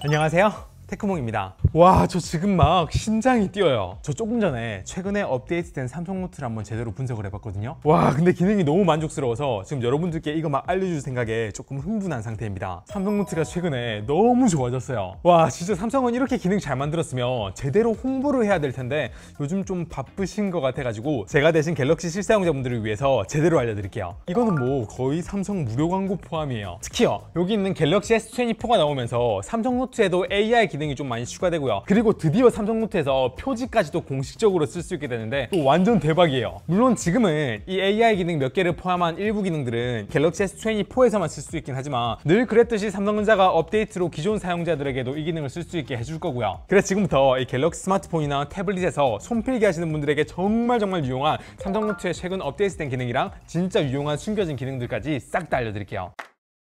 안녕하세요, 테크몽입니다. 와, 저 지금 막 심장이 뛰어요. 저 조금 전에 최근에 업데이트된 삼성 노트를 한번 제대로 분석을 해봤거든요. 와, 근데 기능이 너무 만족스러워서 지금 여러분들께 이거 막 알려줄 생각에 조금 흥분한 상태입니다. 삼성 노트가 최근에 너무 좋아졌어요. 와, 진짜 삼성은 이렇게 기능 잘 만들었으면 제대로 홍보를 해야 될 텐데 요즘 좀 바쁘신 것 같아가지고 제가 대신 갤럭시 실사용자분들을 위해서 제대로 알려드릴게요. 이거는 뭐 거의 삼성 무료 광고 포함이에요. 특히요, 여기 있는 갤럭시 S24가 나오면서 삼성 노트에도 AI 기능이 좀 많이 추가되고요. 그리고 드디어 삼성 노트에서 표지까지도 공식적으로 쓸 수 있게 되는데 또 완전 대박이에요. 물론 지금은 이 AI 기능 몇 개를 포함한 일부 기능들은 갤럭시 S24에서만 쓸 수 있긴 하지만 늘 그랬듯이 삼성전자가 업데이트로 기존 사용자들에게도 이 기능을 쓸 수 있게 해줄 거고요. 그래서 지금부터 이 갤럭시 스마트폰이나 태블릿에서 손필기 하시는 분들에게 정말 유용한 삼성 노트의 최근 업데이트된 기능이랑 진짜 유용한 숨겨진 기능들까지 싹 다 알려드릴게요.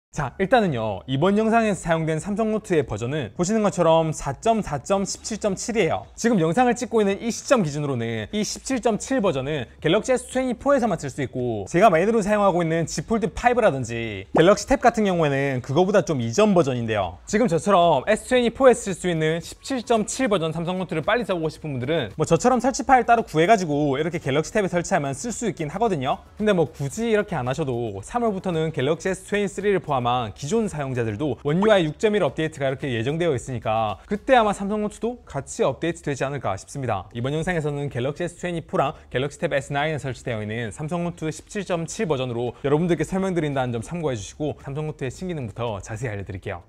자, 일단은요, 이번 영상에서 사용된 삼성 노트의 버전은 보시는 것처럼 4.4.17.7이에요 지금 영상을 찍고 있는 이 시점 기준으로는 이 17.7 버전은 갤럭시 S24에서만 쓸 수 있고, 제가 메인으로 사용하고 있는 Z 폴드 5라든지 갤럭시 탭 같은 경우에는 그거보다 좀 이전 버전인데요. 지금 저처럼 S24에 쓸 수 있는 17.7 버전 삼성 노트를 빨리 써보고 싶은 분들은 뭐 저처럼 설치 파일 따로 구해가지고 이렇게 갤럭시 탭에 설치하면 쓸 수 있긴 하거든요. 근데 뭐 굳이 이렇게 안 하셔도 3월부터는 갤럭시 S23를 포함한 기존 사용자들도 원 UI 6.1 업데이트가 이렇게 예정되어 있으니까 그때 아마 삼성 노트도 같이 업데이트 되지 않을까 싶습니다. 이번 영상에서는 갤럭시 S24랑 갤럭시 탭 S9에 설치되어 있는 삼성 노트 17.7 버전으로 여러분들께 설명드린다는 점 참고해 주시고 삼성 노트의 신기능부터 자세히 알려드릴게요.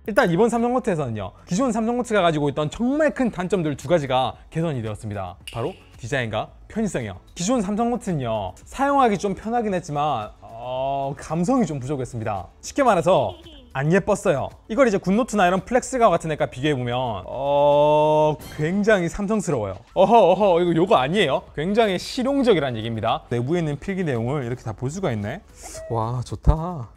일단 이번 삼성 노트에서는요, 기존 삼성 노트가 가지고 있던 정말 큰 단점들 두 가지가 개선이 되었습니다. 바로 디자인과 편의성이요. 기존 삼성 노트는요, 사용하기 좀 편하긴 했지만 감성이 좀 부족했습니다. 쉽게 말해서 안 예뻤어요. 이걸 이제 굿노트나 이런 플렉스가 같은 애가 비교해보면 굉장히 삼성스러워요. 이거 요거 아니에요? 굉장히 실용적이라는 얘기입니다. 내부에 있는 필기 내용을 이렇게 다 볼 수가 있네. 와, 좋다.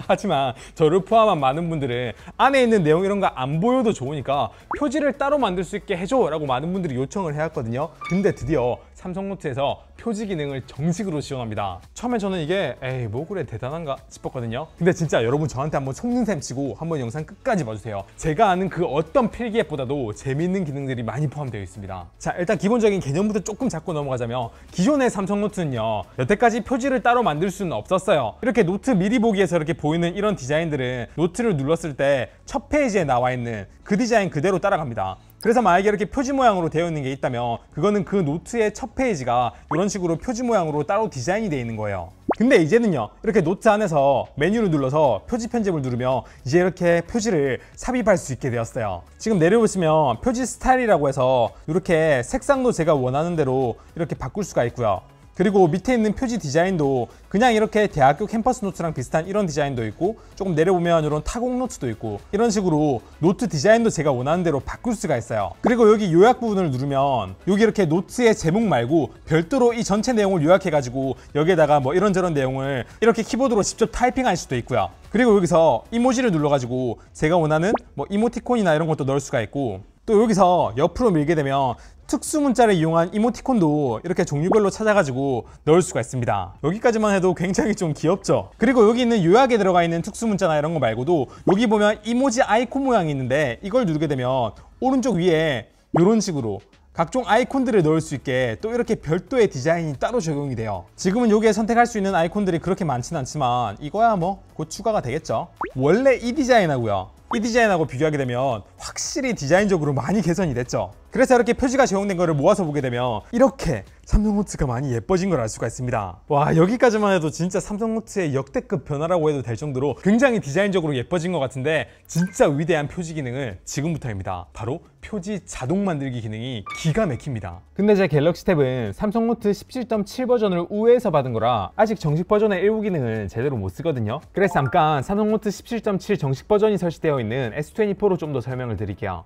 하지만 저를 포함한 많은 분들은 안에 있는 내용 이런 거 안 보여도 좋으니까 표지를 따로 만들 수 있게 해줘 라고 많은 분들이 요청을 해왔거든요. 근데 드디어 삼성 노트에서 표지 기능을 정식으로 지원합니다. 처음에 저는 이게 에이 뭐 그래 대단한가 싶었거든요. 근데 진짜 여러분 저한테 한번 속는 셈 치고 한번 영상 끝까지 봐주세요. 제가 아는 그 어떤 필기 앱보다도 재미있는 기능들이 많이 포함되어 있습니다. 자, 일단 기본적인 개념부터 조금 잡고 넘어가자면, 기존의 삼성 노트는요, 여태까지 표지를 따로 만들 수는 없었어요. 이렇게 노트 미리 보기에서 이렇게 보이는 이런 디자인들은 노트를 눌렀을 때 첫 페이지에 나와 있는 그 디자인 그대로 따라갑니다. 그래서 만약에 이렇게 표지 모양으로 되어 있는 게 있다면 그거는 그 노트의 첫 페이지가 이런 식으로 표지 모양으로 따로 디자인이 되어 있는 거예요. 근데 이제는요, 이렇게 노트 안에서 메뉴를 눌러서 표지 편집을 누르면 이제 이렇게 표지를 삽입할 수 있게 되었어요. 지금 내려보시면 표지 스타일이라고 해서 이렇게 색상도 제가 원하는 대로 이렇게 바꿀 수가 있고요. 그리고 밑에 있는 표지 디자인도 그냥 이렇게 대학교 캠퍼스 노트랑 비슷한 이런 디자인도 있고, 조금 내려보면 이런 타공 노트도 있고, 이런 식으로 노트 디자인도 제가 원하는 대로 바꿀 수가 있어요. 그리고 여기 요약 부분을 누르면 여기 이렇게 노트의 제목 말고 별도로 이 전체 내용을 요약해가지고 여기에다가 뭐 이런저런 내용을 이렇게 키보드로 직접 타이핑할 수도 있고요. 그리고 여기서 이모지를 눌러가지고 제가 원하는 뭐 이모티콘이나 이런 것도 넣을 수가 있고, 또 여기서 옆으로 밀게 되면 특수 문자를 이용한 이모티콘도 이렇게 종류별로 찾아가지고 넣을 수가 있습니다. 여기까지만 해도 굉장히 좀 귀엽죠? 그리고 여기 있는 요약에 들어가 있는 특수 문자나 이런 거 말고도 여기 보면 이모지 아이콘 모양이 있는데 이걸 누르게 되면 오른쪽 위에 이런 식으로 각종 아이콘들을 넣을 수 있게 또 이렇게 별도의 디자인이 따로 적용이 돼요. 지금은 여기에 선택할 수 있는 아이콘들이 그렇게 많지는 않지만 이거야 뭐 곧 추가가 되겠죠. 원래 이 디자인하고요, 이 디자인하고 비교하게 되면 확실히 디자인적으로 많이 개선이 됐죠. 그래서 이렇게 표지가 적용된 거를 모아서 보게 되면 이렇게 삼성 노트가 많이 예뻐진 걸 알 수가 있습니다. 와, 여기까지만 해도 진짜 삼성 노트의 역대급 변화라고 해도 될 정도로 굉장히 디자인적으로 예뻐진 것 같은데, 진짜 위대한 표지 기능은 지금부터입니다. 바로 표지 자동 만들기 기능이 기가 막힙니다. 근데 제 갤럭시 탭은 삼성 노트 17.7 버전을 우회해서 받은 거라 아직 정식 버전의 일부 기능은 제대로 못 쓰거든요. 그래서 잠깐 삼성 노트 17.7 정식 버전이 설치되어 있는 S24로 좀 더 설명을 드릴게요.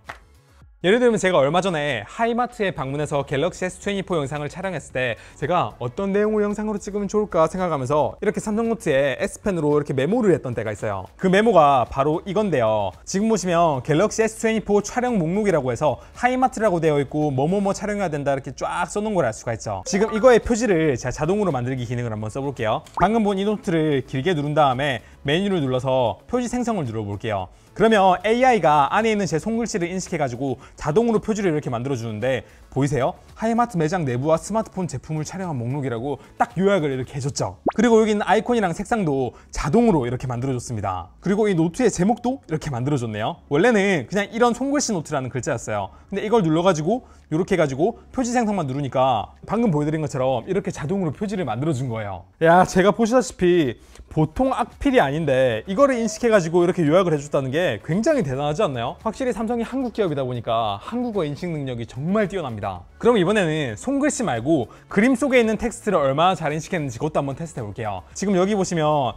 예를 들면 제가 얼마 전에 하이마트에 방문해서 갤럭시 S24 영상을 촬영했을 때 제가 어떤 내용을 영상으로 찍으면 좋을까 생각하면서 이렇게 삼성 노트에 S펜으로 이렇게 메모를 했던 때가 있어요. 그 메모가 바로 이건데요. 지금 보시면 갤럭시 S24 촬영 목록이라고 해서 하이마트라고 되어 있고 뭐뭐뭐 촬영해야 된다 이렇게 쫙 써놓은 걸 알 수가 있죠. 지금 이거의 표지를 제가 자동으로 만들기 기능을 한번 써볼게요. 방금 본 이 노트를 길게 누른 다음에 메뉴를 눌러서 표지 생성을 눌러볼게요. 그러면 AI가 안에 있는 제 손글씨를 인식해가지고 자동으로 표지를 이렇게 만들어주는데 보이세요? 하이마트 매장 내부와 스마트폰 제품을 촬영한 목록이라고 딱 요약을 이렇게 해줬죠. 그리고 여기 있는 아이콘이랑 색상도 자동으로 이렇게 만들어줬습니다. 그리고 이 노트의 제목도 이렇게 만들어줬네요. 원래는 그냥 이런 손글씨 노트라는 글자였어요. 근데 이걸 눌러가지고 이렇게 해가지고 표지 생성만 누르니까 방금 보여드린 것처럼 이렇게 자동으로 표지를 만들어준 거예요. 야, 제가 보시다시피 보통 악필이 아닌데 이거를 인식해가지고 이렇게 요약을 해줬다는 게 굉장히 대단하지 않나요? 확실히 삼성이 한국 기업이다 보니까 한국어 인식 능력이 정말 뛰어납니다. 그럼 이번에는 손글씨 말고 그림 속에 있는 텍스트를 얼마나 잘 인식했는지 그것도 한번 테스트 해볼게요. 지금 여기 보시면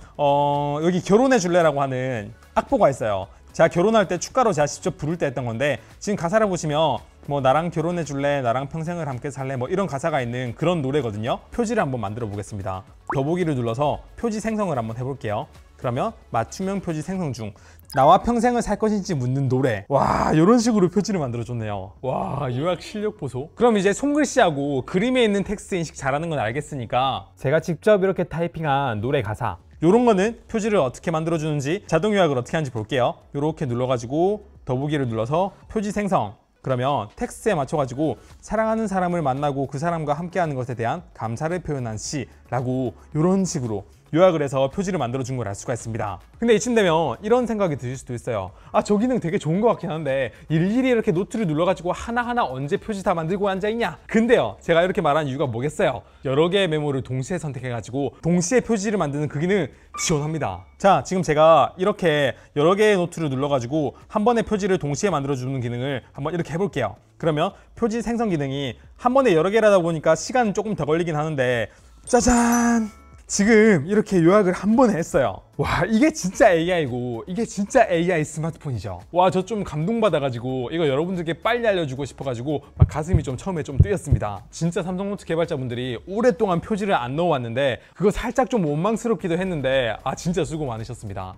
여기 결혼해 줄래라고 하는 악보가 있어요. 제가 결혼할 때 축가로 제가 직접 부를 때 했던 건데 지금 가사를 보시면 뭐 나랑 결혼해 줄래, 나랑 평생을 함께 살래, 뭐 이런 가사가 있는 그런 노래거든요. 표지를 한번 만들어 보겠습니다. 더보기를 눌러서 표지 생성을 한번 해볼게요. 그러면 맞춤형 표지 생성 중 나와 평생을 살 것인지 묻는 노래. 와, 이런 식으로 표지를 만들어줬네요. 와, 요약 실력 보소. 그럼 이제 손글씨하고 그림에 있는 텍스트 인식 잘하는 건 알겠으니까 제가 직접 이렇게 타이핑한 노래 가사, 요런 거는 표지를 어떻게 만들어주는지 자동 요약을 어떻게 하는지 볼게요. 요렇게 눌러가지고 더보기를 눌러서 표지 생성. 그러면 텍스트에 맞춰가지고 사랑하는 사람을 만나고 그 사람과 함께하는 것에 대한 감사를 표현한 시라고 이런 식으로 요약을 해서 표지를 만들어준 걸 알 수가 있습니다. 근데 이쯤 되면 이런 생각이 드실 수도 있어요. 아, 저 기능 되게 좋은 것 같긴 한데 일일이 이렇게 노트를 눌러가지고 하나하나 언제 표지 다 만들고 앉아있냐? 근데요, 제가 이렇게 말한 이유가 뭐겠어요? 여러 개의 메모를 동시에 선택해가지고 동시에 표지를 만드는 그 기능 지원합니다. 자, 지금 제가 이렇게 여러 개의 노트를 눌러가지고 한 번에 표지를 동시에 만들어주는 기능을 한번 이렇게 해볼게요. 그러면 표지 생성 기능이 한 번에 여러 개라다 보니까 시간은 조금 더 걸리긴 하는데 짜잔! 지금 이렇게 요약을 한 번에 했어요. 와, 이게 진짜 AI고 이게 진짜 AI 스마트폰이죠. 와, 저 좀 감동받아가지고 이거 여러분들께 빨리 알려주고 싶어가지고 막 가슴이 좀 처음에 좀 뛰었습니다. 진짜 삼성노트 개발자분들이 오랫동안 표지를 안 넣어왔는데 그거 살짝 좀 원망스럽기도 했는데 아, 진짜 수고 많으셨습니다.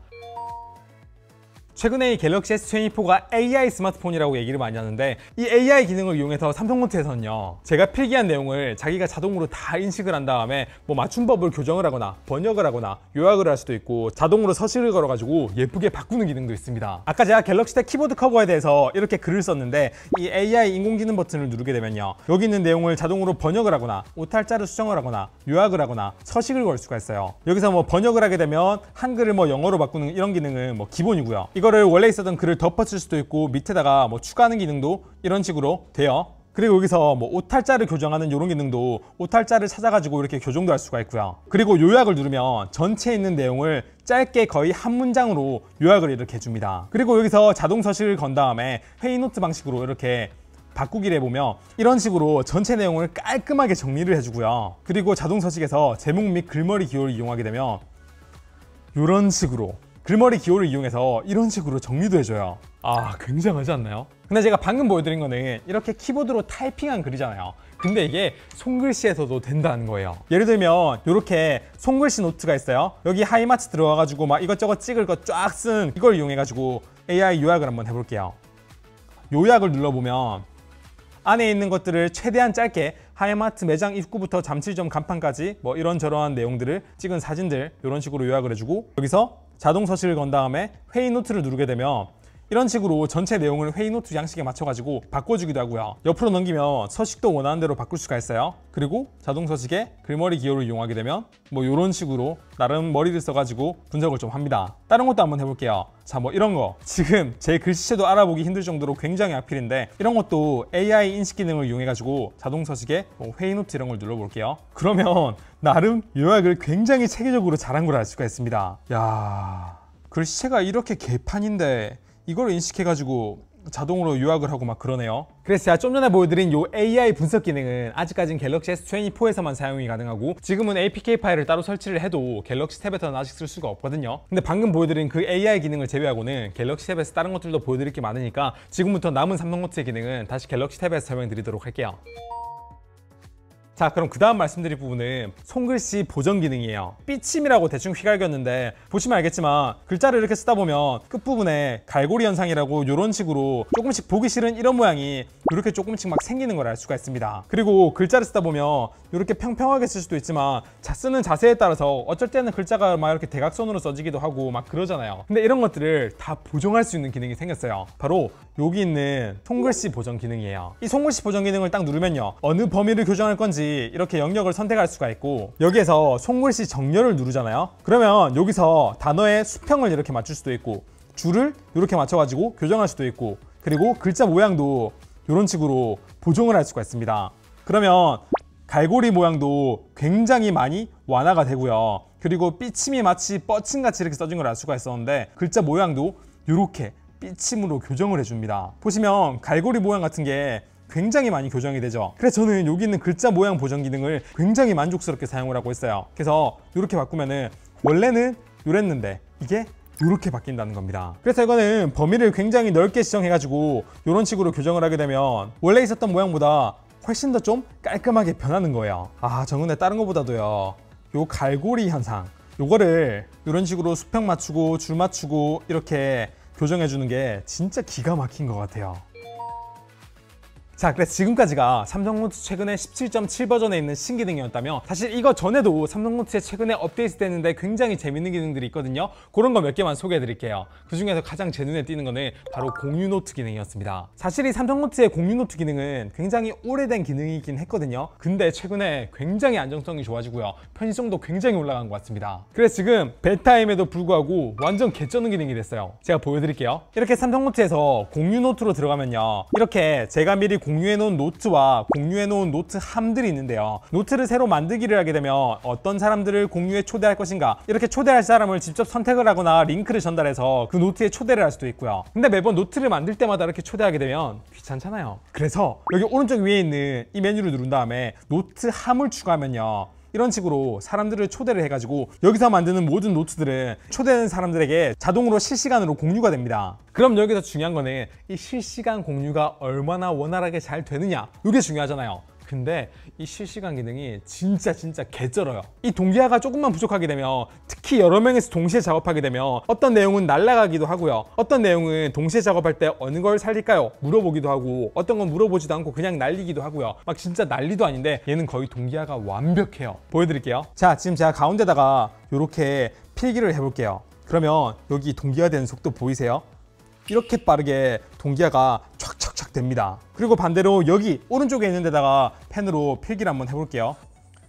최근에 이 갤럭시 S24가 AI 스마트폰이라고 얘기를 많이 하는데 이 AI 기능을 이용해서 삼성노트에서는요, 제가 필기한 내용을 자기가 자동으로 다 인식을 한 다음에 뭐 맞춤법을 교정을 하거나 번역을 하거나 요약을 할 수도 있고 자동으로 서식을 걸어가지고 예쁘게 바꾸는 기능도 있습니다. 아까 제가 갤럭시 탭 키보드 커버에 대해서 이렇게 글을 썼는데 이 AI 인공지능 버튼을 누르게 되면요, 여기 있는 내용을 자동으로 번역을 하거나 오탈자를 수정을 하거나 요약을 하거나 서식을 걸 수가 있어요. 여기서 뭐 번역을 하게 되면 한글을 뭐 영어로 바꾸는 이런 기능은 뭐 기본이고요. 이거를 원래 있었던 글을 덮어쓸 수도 있고 밑에다가 뭐 추가하는 기능도 이런 식으로 돼요. 그리고 여기서 뭐 오탈자를 교정하는 이런 기능도 오탈자를 찾아가지고 이렇게 교정도 할 수가 있고요. 그리고 요약을 누르면 전체에 있는 내용을 짧게 거의 한 문장으로 요약을 이렇게 해줍니다. 그리고 여기서 자동 서식을 건 다음에 회의 노트 방식으로 이렇게 바꾸기를 해보면 이런 식으로 전체 내용을 깔끔하게 정리를 해주고요. 그리고 자동 서식에서 제목 및 글머리 기호를 이용하게 되면 이런 식으로 글머리 기호를 이용해서 이런 식으로 정리도 해줘요. 아, 굉장하지 않나요? 근데 제가 방금 보여드린 거는 이렇게 키보드로 타이핑한 글이잖아요. 근데 이게 손글씨에서도 된다는 거예요. 예를 들면 이렇게 손글씨 노트가 있어요. 여기 하이마트 들어가가지고 막 이것저것 찍을 거 쫙 쓴 이걸 이용해가지고 AI 요약을 한번 해볼게요. 요약을 눌러보면 안에 있는 것들을 최대한 짧게 하이마트 매장 입구부터 잠실점 간판까지 뭐 이런저런한 내용들을 찍은 사진들 이런 식으로 요약을 해주고 여기서 자동 서식을 건 다음에 회의 노트를 누르게 되면 이런 식으로 전체 내용을 회의 노트 양식에 맞춰가지고 바꿔주기도 하고요. 옆으로 넘기면 서식도 원하는 대로 바꿀 수가 있어요. 그리고 자동 서식에 글머리 기호를 이용하게 되면 뭐 이런 식으로 나름 머리를 써가지고 분석을 좀 합니다. 다른 것도 한번 해볼게요. 자, 뭐 이런 거 지금 제 글씨체도 알아보기 힘들 정도로 굉장히 악필인데 이런 것도 AI 인식 기능을 이용해가지고 자동 서식에 뭐 회의 노트 이런 걸 눌러볼게요. 그러면 나름 요약을 굉장히 체계적으로 잘한 걸 알 수가 있습니다. 야, 글씨체가 이렇게 개판인데 이걸 인식해가지고 자동으로 요약을 하고 막 그러네요. 그래서 제가 좀 전에 보여드린 요 AI 분석 기능은 아직까진 갤럭시 S24에서만 사용이 가능하고 지금은 APK 파일을 따로 설치를 해도 갤럭시 탭에서는 아직 쓸 수가 없거든요. 근데 방금 보여드린 그 AI 기능을 제외하고는 갤럭시 탭에서 다른 것들도 보여드릴 게 많으니까 지금부터 남은 삼성노트의 기능은 다시 갤럭시 탭에서 설명드리도록 할게요. 자, 그럼 그 다음 말씀드릴 부분은 손글씨 보정 기능이에요. 삐침이라고 대충 휘갈겼는데 보시면 알겠지만 글자를 이렇게 쓰다 보면 끝부분에 갈고리 현상이라고 이런 식으로 조금씩 보기 싫은 이런 모양이 이렇게 조금씩 막 생기는 걸 알 수가 있습니다. 그리고 글자를 쓰다 보면 이렇게 평평하게 쓸 수도 있지만 쓰는 자세에 따라서 어쩔 때는 글자가 막 이렇게 대각선으로 써지기도 하고 막 그러잖아요. 근데 이런 것들을 다 보정할 수 있는 기능이 생겼어요. 바로 여기 있는 손글씨 보정 기능이에요. 이 손글씨 보정 기능을 딱 누르면요, 어느 범위를 교정할 건지 이렇게 영역을 선택할 수가 있고, 여기에서 손글씨 정렬을 누르잖아요. 그러면 여기서 단어의 수평을 이렇게 맞출 수도 있고, 줄을 이렇게 맞춰가지고 교정할 수도 있고, 그리고 글자 모양도 이런 식으로 보정을 할 수가 있습니다. 그러면 갈고리 모양도 굉장히 많이 완화가 되고요. 그리고 삐침이 마치 뻗침같이 이렇게 써진 걸 알 수가 있었는데 글자 모양도 이렇게 삐침으로 교정을 해줍니다. 보시면 갈고리 모양 같은 게 굉장히 많이 교정이 되죠. 그래서 저는 여기 있는 글자 모양 보정 기능을 굉장히 만족스럽게 사용을 하고 있어요. 그래서 이렇게 바꾸면은 원래는 이랬는데 이게 이렇게 바뀐다는 겁니다. 그래서 이거는 범위를 굉장히 넓게 지정해가지고 이런 식으로 교정을 하게 되면 원래 있었던 모양보다 훨씬 더 좀 깔끔하게 변하는 거예요. 저 근데 다른 것보다도요, 요 갈고리 현상 요거를 이런 식으로 수평 맞추고 줄 맞추고 이렇게 교정해 주는 게 진짜 기가 막힌 것 같아요. 자, 그래서 지금까지가 삼성노트 최근에 17.7 버전에 있는 신기능이었다면, 사실 이거 전에도 삼성노트에 최근에 업데이트 됐는데 굉장히 재밌는 기능들이 있거든요. 그런 거 몇 개만 소개해 드릴게요. 그 중에서 가장 제 눈에 띄는 거는 바로 공유 노트 기능이었습니다. 사실 이 삼성노트의 공유 노트 기능은 굉장히 오래된 기능이긴 했거든요. 근데 최근에 굉장히 안정성이 좋아지고요, 편의성도 굉장히 올라간 것 같습니다. 그래서 지금 베타임에도 불구하고 완전 개쩌는 기능이 됐어요. 제가 보여드릴게요. 이렇게 삼성노트에서 공유 노트로 들어가면요, 이렇게 제가 미리 공유해놓은 노트와 공유해놓은 노트 함들이 있는데요, 노트를 새로 만들기를 하게 되면 어떤 사람들을 공유에 초대할 것인가, 이렇게 초대할 사람을 직접 선택을 하거나 링크를 전달해서 그 노트에 초대를 할 수도 있고요. 근데 매번 노트를 만들 때마다 이렇게 초대하게 되면 귀찮잖아요. 그래서 여기 오른쪽 위에 있는 이 메뉴를 누른 다음에 노트 함을 추가하면요, 이런 식으로 사람들을 초대를 해가지고 여기서 만드는 모든 노트들은 초대된 사람들에게 자동으로 실시간으로 공유가 됩니다. 그럼 여기서 중요한 거는 이 실시간 공유가 얼마나 원활하게 잘 되느냐, 이게 중요하잖아요. 근데 이 실시간 기능이 진짜 개쩔어요. 이 동기화가 조금만 부족하게 되면, 특히 여러 명이서 동시에 작업하게 되면 어떤 내용은 날아가기도 하고요, 어떤 내용은 동시에 작업할 때 어느 걸 살릴까요? 물어보기도 하고, 어떤 건 물어보지도 않고 그냥 날리기도 하고요. 막 진짜 난리도 아닌데 얘는 거의 동기화가 완벽해요. 보여드릴게요. 자, 지금 제가 가운데다가 이렇게 필기를 해볼게요. 그러면 여기 동기화되는 속도 보이세요? 이렇게 빠르게 동기화가 촥촥촥 됩니다. 그리고 반대로 여기 오른쪽에 있는 데다가 펜으로 필기를 한번 해볼게요.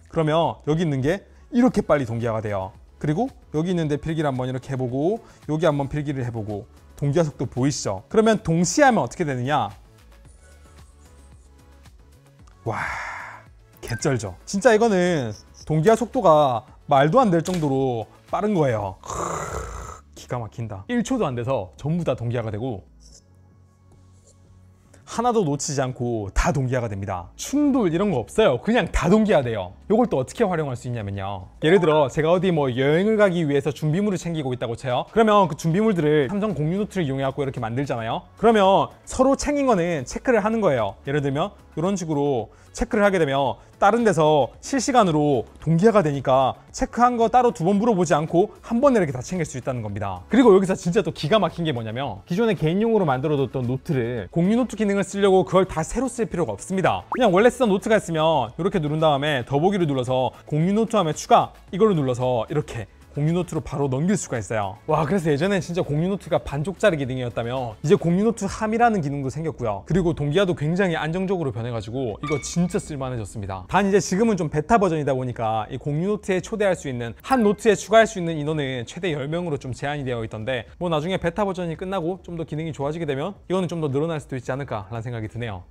그러면 여기 있는 게 이렇게 빨리 동기화가 돼요. 그리고 여기 있는데 필기를 한번 이렇게 해보고, 여기 한번 필기를 해보고, 동기화 속도 보이시죠? 그러면 동시에 하면 어떻게 되느냐? 와, 개쩔죠? 진짜 이거는 동기화 속도가 말도 안 될 정도로 빠른 거예요. 기가 막힌다. 1초도 안 돼서 전부 다 동기화가 되고 하나도 놓치지 않고 다 동기화가 됩니다. 충돌 이런 거 없어요. 그냥 다 동기화돼요. 이걸 또 어떻게 활용할 수 있냐면요, 예를 들어 제가 어디 뭐 여행을 가기 위해서 준비물을 챙기고 있다고 쳐요. 그러면 그 준비물들을 삼성 공유 노트를 이용해 갖고 이렇게 만들잖아요. 그러면 서로 챙긴 거는 체크를 하는 거예요. 예를 들면 이런 식으로 체크를 하게 되면 다른 데서 실시간으로 동기화가 되니까 체크한 거 따로 두 번 물어보지 않고 한 번에 이렇게 다 챙길 수 있다는 겁니다. 그리고 여기서 진짜 또 기가 막힌 게 뭐냐면, 기존에 개인용으로 만들어뒀던 노트를 공유 노트 기능을 쓰려고 그걸 다 새로 쓸 필요가 없습니다. 그냥 원래 쓰던 노트가 있으면 이렇게 누른 다음에 더보기를 눌러서 공유 노트 함에 추가, 이거를 눌러서 이렇게 공유 노트로 바로 넘길 수가 있어요. 와, 그래서 예전엔 진짜 공유 노트가 반쪽짜리 기능이었다면 이제 공유 노트 함이라는 기능도 생겼고요. 그리고 동기화도 굉장히 안정적으로 변해가지고 이거 진짜 쓸만해졌습니다. 단 이제 지금은 좀 베타 버전이다 보니까 이 공유 노트에 초대할 수 있는, 한 노트에 추가할 수 있는 인원은 최대 10명으로 좀 제한이 되어 있던데, 뭐 나중에 베타 버전이 끝나고 좀 더 기능이 좋아지게 되면 이거는 좀 더 늘어날 수도 있지 않을까 라는 생각이 드네요.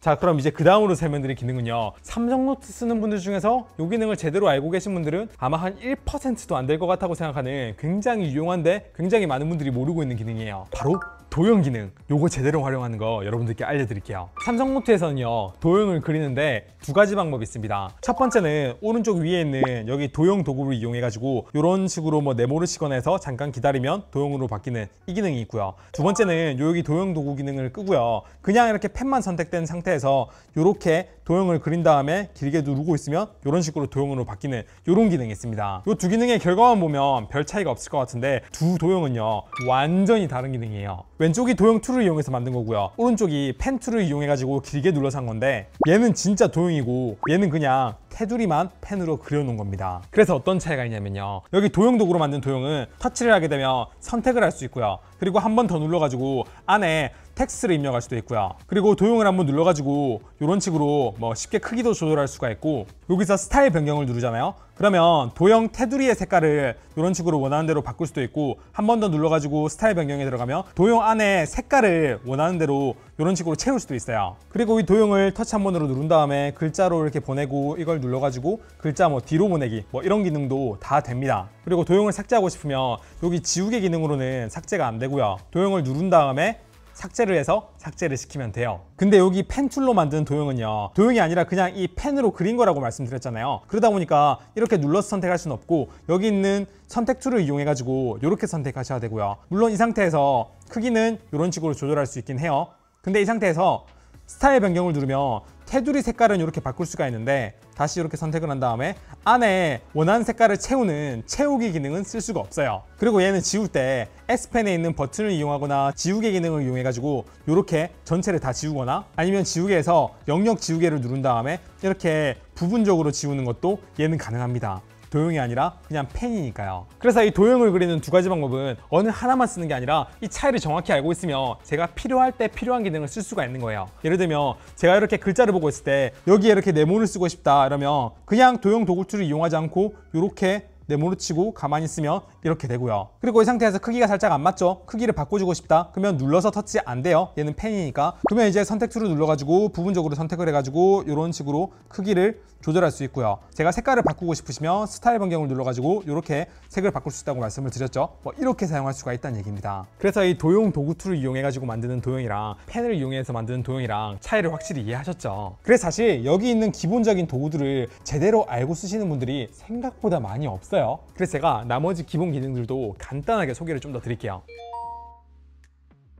자, 그럼 이제 그 다음으로 설명드릴 기능은요, 삼성노트 쓰는 분들 중에서 이 기능을 제대로 알고 계신 분들은 아마 한 1%도 안 될 것 같다고 생각하는 굉장히 유용한데 굉장히 많은 분들이 모르고 있는 기능이에요. 바로 도형 기능. 요거 제대로 활용하는 거 여러분들께 알려드릴게요. 삼성노트에서는요, 도형을 그리는데 두 가지 방법이 있습니다. 첫 번째는 오른쪽 위에 있는 여기 도형 도구를 이용해 가지고 이런 식으로 뭐 네모를 씌거나 해서 잠깐 기다리면 도형으로 바뀌는 이 기능이 있고요. 두 번째는 여기 도형 도구 기능을 끄고요, 그냥 이렇게 펜만 선택된 상태에서 이렇게 도형을 그린 다음에 길게 누르고 있으면 이런 식으로 도형으로 바뀌는 이런 기능이 있습니다. 이 두 기능의 결과만 보면 별 차이가 없을 것 같은데 두 도형은요 완전히 다른 기능이에요. 왼쪽이 도형 툴을 이용해서 만든 거고요, 오른쪽이 펜 툴을 이용해 가지고 길게 눌러서 한 건데, 얘는 진짜 도형이고 얘는 그냥 테두리만 펜으로 그려놓은 겁니다. 그래서 어떤 차이가 있냐면요, 여기 도형 도구로 만든 도형은 터치를 하게 되면 선택을 할 수 있고요, 그리고 한 번 더 눌러가지고 안에 텍스트를 입력할 수도 있고요, 그리고 도형을 한번 눌러가지고 이런 식으로 뭐 쉽게 크기도 조절할 수가 있고, 여기서 스타일 변경을 누르잖아요. 그러면 도형 테두리의 색깔을 이런 식으로 원하는 대로 바꿀 수도 있고, 한 번 더 눌러가지고 스타일 변경에 들어가면 도형 안에 색깔을 원하는 대로 이런 식으로 채울 수도 있어요. 그리고 이 도형을 터치 한 번으로 누른 다음에 글자로 이렇게 보내고, 이걸 눌러가지고 글자 뭐 뒤로 보내기 뭐 이런 기능도 다 됩니다. 그리고 도형을 삭제하고 싶으면 여기 지우개 기능으로는 삭제가 안 되고요, 도형을 누른 다음에 삭제를 해서 삭제를 시키면 돼요. 근데 여기 펜 툴로 만든 도형은요, 도형이 아니라 그냥 이 펜으로 그린 거라고 말씀드렸잖아요. 그러다 보니까 이렇게 눌러서 선택할 수는 없고, 여기 있는 선택 툴을 이용해 가지고 이렇게 선택하셔야 되고요. 물론 이 상태에서 크기는 이런 식으로 조절할 수 있긴 해요. 근데 이 상태에서 스타일 변경을 누르면 테두리 색깔은 이렇게 바꿀 수가 있는데, 다시 이렇게 선택을 한 다음에 안에 원하는 색깔을 채우는 채우기 기능은 쓸 수가 없어요. 그리고 얘는 지울 때 S펜에 있는 버튼을 이용하거나 지우개 기능을 이용해 가지고 이렇게 전체를 다 지우거나, 아니면 지우개에서 영역 지우개를 누른 다음에 이렇게 부분적으로 지우는 것도 얘는 가능합니다. 도형이 아니라 그냥 펜이니까요. 그래서 이 도형을 그리는 두 가지 방법은 어느 하나만 쓰는 게 아니라 이 차이를 정확히 알고 있으면 제가 필요할 때 필요한 기능을 쓸 수가 있는 거예요. 예를 들면 제가 이렇게 글자를 보고 있을 때 여기에 이렇게 네모를 쓰고 싶다 이러면 그냥 도형 도구 툴을 이용하지 않고 이렇게 네모로 치고 가만히 있으면 이렇게 되고요. 그리고 이 상태에서 크기가 살짝 안 맞죠? 크기를 바꿔주고 싶다? 그러면 눌러서 터치 안 돼요. 얘는 펜이니까. 그러면 이제 선택 툴을 눌러가지고 부분적으로 선택을 해가지고 이런 식으로 크기를 조절할 수 있고요. 제가 색깔을 바꾸고 싶으시면 스타일 변경을 눌러가지고 이렇게 색을 바꿀 수 있다고 말씀을 드렸죠. 뭐 이렇게 사용할 수가 있다는 얘기입니다. 그래서 이 도형 도구 툴을 이용해가지고 만드는 도형이랑 펜을 이용해서 만드는 도형이랑 차이를 확실히 이해하셨죠? 그래서 사실 여기 있는 기본적인 도구들을 제대로 알고 쓰시는 분들이 생각보다 많이 없어요. 그래서 제가 나머지 기본 기능들도 간단하게 소개를 좀 더 드릴게요.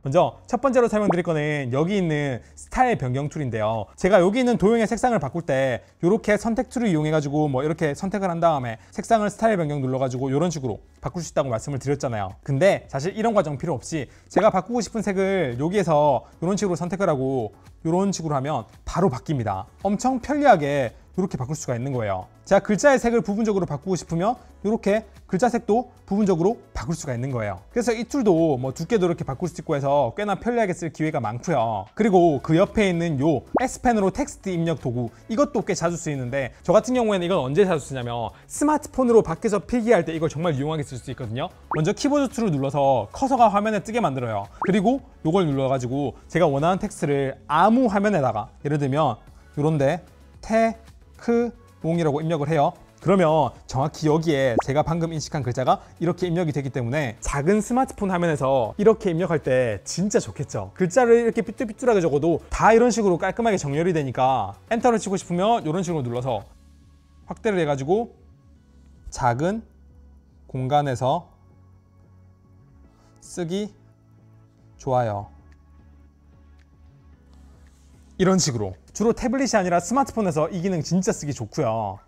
먼저 첫 번째로 설명드릴 거는 여기 있는 스타일 변경 툴인데요. 제가 여기 있는 도형의 색상을 바꿀 때 이렇게 선택 툴을 이용해 가지고 뭐 이렇게 선택을 한 다음에 색상을 스타일 변경 눌러 가지고 이런 식으로 바꿀 수 있다고 말씀을 드렸잖아요. 근데 사실 이런 과정 필요 없이 제가 바꾸고 싶은 색을 여기에서 이런 식으로 선택을 하고 이런 식으로 하면 바로 바뀝니다. 엄청 편리하게 이렇게 바꿀 수가 있는 거예요. 제가 글자의 색을 부분적으로 바꾸고 싶으면 이렇게 글자 색도 부분적으로 바꿀 수가 있는 거예요. 그래서 이 툴도 뭐 두께도 이렇게 바꿀 수 있고 해서 꽤나 편리하게 쓸 기회가 많고요. 그리고 그 옆에 있는 요 S펜으로 텍스트 입력 도구, 이것도 꽤 자주 쓰이는데 저 같은 경우에는 이건 언제 자주 쓰냐면 스마트폰으로 밖에서 필기할 때 이걸 정말 유용하게 쓸 수 있거든요. 먼저 키보드 툴을 눌러서 커서가 화면에 뜨게 만들어요. 그리고 이걸 눌러가지고 제가 원하는 텍스트를 아무 화면에다가, 예를 들면 이런데 테크몽이라고 입력을 해요. 그러면 정확히 여기에 제가 방금 인식한 글자가 이렇게 입력이 되기 때문에 작은 스마트폰 화면에서 이렇게 입력할 때 진짜 좋겠죠. 글자를 이렇게 삐뚤삐뚤하게 적어도 다 이런 식으로 깔끔하게 정렬이 되니까 엔터를 치고 싶으면 이런 식으로 눌러서 확대를 해가지고 작은 공간에서 쓰기 좋아요. 이런 식으로 주로 태블릿이 아니라 스마트폰에서 이 기능 진짜 쓰기 좋고요.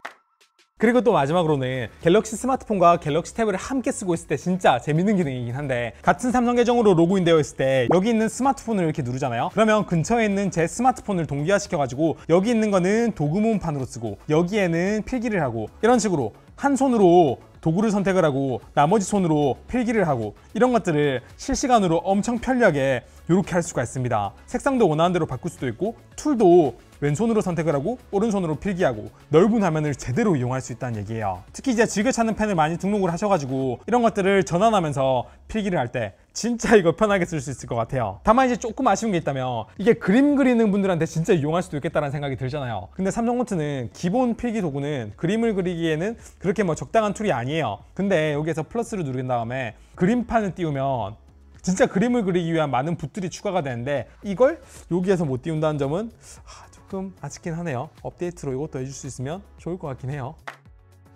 그리고 또 마지막으로는 갤럭시 스마트폰과 갤럭시 탭을 함께 쓰고 있을 때 진짜 재밌는 기능이긴 한데, 같은 삼성 계정으로 로그인 되어 있을 때 여기 있는 스마트폰을 이렇게 누르잖아요. 그러면 근처에 있는 제 스마트폰을 동기화시켜 가지고 여기 있는 거는 도구문판으로 쓰고 여기에는 필기를 하고, 이런 식으로 한 손으로 도구를 선택을 하고 나머지 손으로 필기를 하고, 이런 것들을 실시간으로 엄청 편리하게 이렇게 할 수가 있습니다. 색상도 원하는 대로 바꿀 수도 있고, 툴도 왼손으로 선택을 하고 오른손으로 필기하고, 넓은 화면을 제대로 이용할 수 있다는 얘기예요. 특히 이제 즐겨 찾는 펜을 많이 등록을 하셔가지고 이런 것들을 전환하면서 필기를 할 때 진짜 이거 편하게 쓸 수 있을 것 같아요. 다만 이제 조금 아쉬운 게 있다면, 이게 그림 그리는 분들한테 진짜 이용할 수도 있겠다는 생각이 들잖아요. 근데 삼성노트는 기본 필기 도구는 그림을 그리기에는 그렇게 뭐 적당한 툴이 아니에요. 근데 여기에서 플러스를 누른 다음에 그림판을 띄우면 진짜 그림을 그리기 위한 많은 붓들이 추가가 되는데, 이걸 여기에서 못 띄운다는 점은 조금 아쉽긴 하네요. 업데이트로 이것도 해줄 수 있으면 좋을 것 같긴 해요.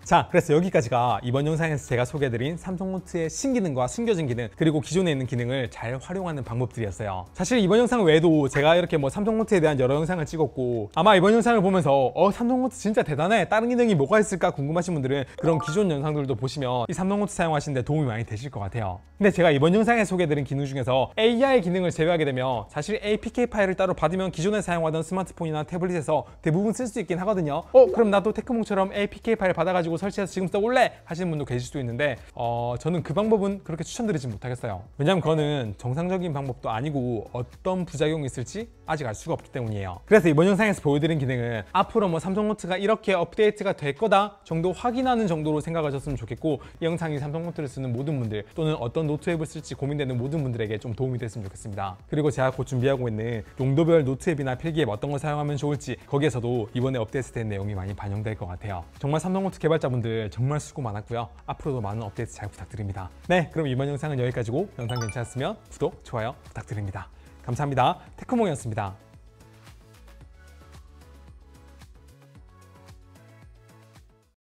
자, 그래서 여기까지가 이번 영상에서 제가 소개해드린 삼성노트의 신기능과 숨겨진 기능, 그리고 기존에 있는 기능을 잘 활용하는 방법들이었어요. 사실 이번 영상 외에도 제가 이렇게 뭐 삼성노트에 대한 여러 영상을 찍었고, 아마 이번 영상을 보면서 삼성노트 진짜 대단해, 다른 기능이 뭐가 있을까 궁금하신 분들은 그런 기존 영상들도 보시면 이 삼성노트 사용하시는데 도움이 많이 되실 것 같아요. 근데 제가 이번 영상에 소개해드린 기능 중에서 AI 기능을 제외하게 되면 사실 APK 파일을 따로 받으면 기존에 사용하던 스마트폰이나 태블릿에서 대부분 쓸 수 있긴 하거든요. 그럼 나도 테크몽처럼 APK 파일 받아가지고 설치해서 지금 써볼래? 하시는 분도 계실 수도 있는데 저는 그 방법은 그렇게 추천드리지 못하겠어요. 왜냐면 그거는 정상적인 방법도 아니고 어떤 부작용이 있을지 아직 알 수가 없기 때문이에요. 그래서 이번 영상에서 보여드린 기능은 앞으로 뭐 삼성노트가 이렇게 업데이트가 될 거다 정도 확인하는 정도로 생각하셨으면 좋겠고, 이 영상이 삼성노트를 쓰는 모든 분들 또는 어떤 노트 앱을 쓸지 고민되는 모든 분들에게 좀 도움이 됐으면 좋겠습니다. 그리고 제가 곧 준비하고 있는 용도별 노트 앱이나 필기 앱 어떤 걸 사용하면 좋을지, 거기에서도 이번에 업데이트된 내용이 많이 반영될 것 같아요. 정말 삼성노트 개발자분들 정말 수고 많았고요. 앞으로도 많은 업데이트 잘 부탁드립니다. 네, 그럼 이번 영상은 여기까지고, 영상 괜찮았으면 구독, 좋아요 부탁드립니다. 감사합니다. 테크몽이었습니다.